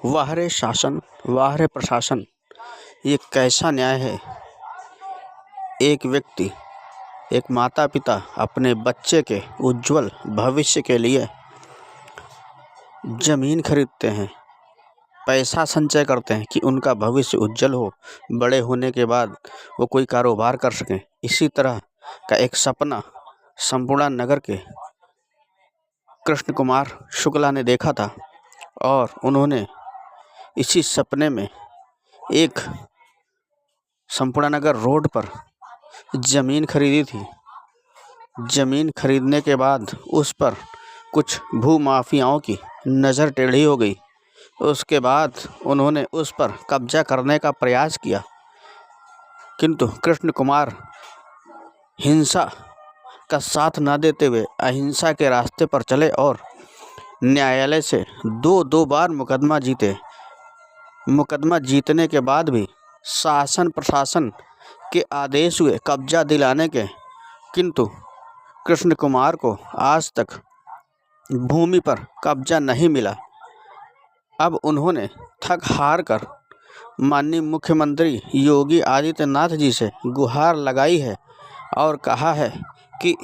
वाह रे शासन, वाह रे प्रशासन, ये कैसा न्याय है। एक व्यक्ति, एक माता पिता अपने बच्चे के उज्जवल भविष्य के लिए ज़मीन खरीदते हैं, पैसा संचय करते हैं कि उनका भविष्य उज्जवल हो, बड़े होने के बाद वो कोई कारोबार कर सकें। इसी तरह का एक सपना संपूर्ण नगर के कृष्ण कुमार शुक्ला ने देखा था और उन्होंने इसी सपने में एक संपूर्ण नगर रोड पर ज़मीन खरीदी थी। ज़मीन खरीदने के बाद उस पर कुछ भूमाफियाओं की नज़र टेढ़ी हो गई। उसके बाद उन्होंने उस पर कब्जा करने का प्रयास किया, किंतु कृष्ण कुमार हिंसा का साथ न देते हुए अहिंसा के रास्ते पर चले और न्यायालय से दो बार मुकदमा जीते। मुकदमा जीतने के बाद भी शासन प्रशासन के आदेश हुए कब्जा दिलाने के, किंतु कृष्ण कुमार को आज तक भूमि पर कब्जा नहीं मिला। अब उन्होंने थक हार कर माननीय मुख्यमंत्री योगी आदित्यनाथ जी से गुहार लगाई है और कहा है कि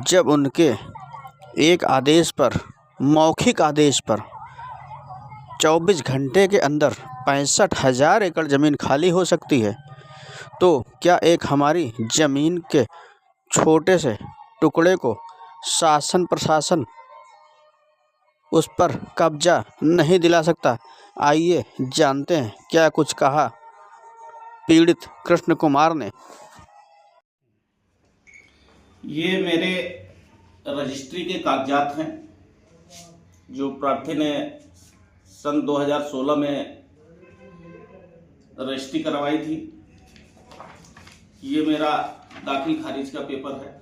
जब उनके एक आदेश पर, मौखिक आदेश पर 24 घंटे के अंदर 65,000 एकड़ ज़मीन खाली हो सकती है, तो क्या एक हमारी ज़मीन के छोटे से टुकड़े को शासन प्रशासन उस पर कब्जा नहीं दिला सकता। आइए जानते हैं क्या कुछ कहा पीड़ित कृष्ण कुमार ने। ये मेरे रजिस्ट्री के कागजात हैं जो प्रार्थी ने सन 2016 में रजिस्ट्री करवाई थी। ये मेरा दाखिल खारिज का पेपर है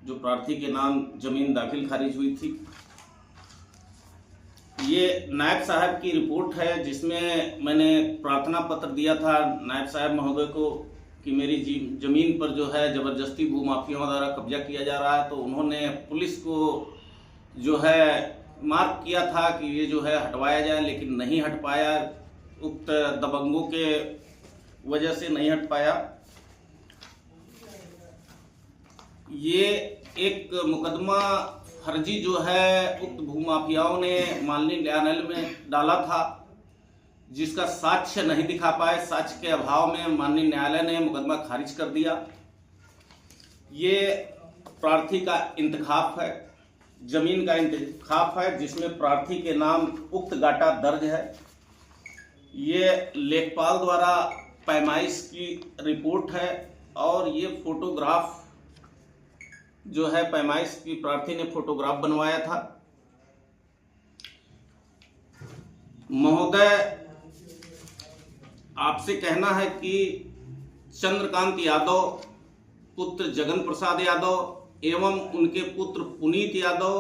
जो प्रार्थी के नाम जमीन दाखिल खारिज हुई थी। ये नायब साहब की रिपोर्ट है जिसमें मैंने प्रार्थना पत्र दिया था नायब साहब महोदय को कि मेरी जमीन पर जो है ज़बरदस्ती भूमाफियाओं द्वारा कब्जा किया जा रहा है। तो उन्होंने पुलिस को जो है मार्क किया था कि ये जो है हटवाया जाए, लेकिन नहीं हट पाया। उक्त दबंगों के वजह से नहीं हट पाया। ये एक मुकदमा फर्जी जो है उक्त भूमाफियाओं ने माननीय न्यायालय में डाला था, जिसका साक्ष्य नहीं दिखा पाए। साक्ष्य के अभाव में माननीय न्यायालय ने मुकदमा खारिज कर दिया। ये प्रार्थी का इंतखाब है, जमीन का इंतखाब है जिसमें प्रार्थी के नाम उक्त गाटा दर्ज है। ये लेखपाल द्वारा पैमाइश की रिपोर्ट है और ये फोटोग्राफ जो है पैमाइश की प्रार्थी ने फोटोग्राफ बनवाया था। महोदय, आपसे कहना है कि चंद्रकांत यादव पुत्र जगन प्रसाद यादव एवं उनके पुत्र पुनीत यादव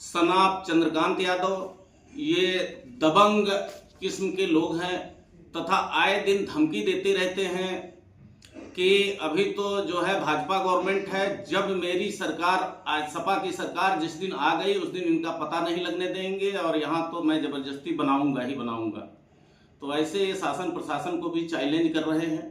सनाप चंद्रकांत यादव ये दबंग किस्म के लोग हैं तथा आए दिन धमकी देते रहते हैं कि अभी तो जो है भाजपा गवर्नमेंट है, जब मेरी सरकार आज सपा की सरकार जिस दिन आ गई उस दिन इनका पता नहीं लगने देंगे और यहाँ तो मैं जबरदस्ती बनाऊंगा ही बनाऊंगा। तो ऐसे ये शासन प्रशासन को भी चैलेंज कर रहे हैं।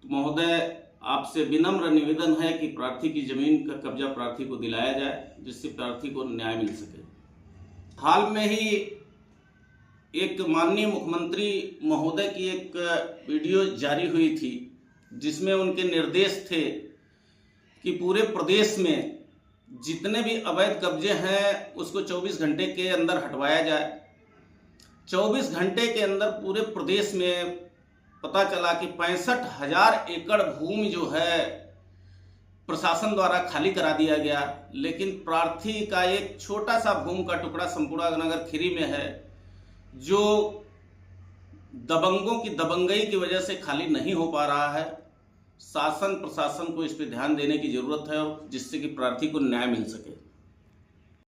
तो महोदय, आपसे विनम्र निवेदन है कि प्रार्थी की जमीन का कब्जा प्रार्थी को दिलाया जाए जिससे प्रार्थी को न्याय मिल सके। हाल में ही एक माननीय मुख्यमंत्री महोदय की एक वीडियो जारी हुई थी जिसमें उनके निर्देश थे कि पूरे प्रदेश में जितने भी अवैध कब्जे हैं उसको 24 घंटे के अंदर हटवाया जाए। 24 घंटे के अंदर पूरे प्रदेश में पता चला कि 65,000 एकड़ भूमि जो है प्रशासन द्वारा खाली करा दिया गया, लेकिन प्रार्थी का एक छोटा सा भूमि का टुकड़ा संपूर्ण नगर खीरी में है जो दबंगों की दबंगई की वजह से खाली नहीं हो पा रहा है। शासन प्रशासन को इस पर ध्यान देने की जरूरत है जिससे कि प्रार्थी को न्याय मिल सके।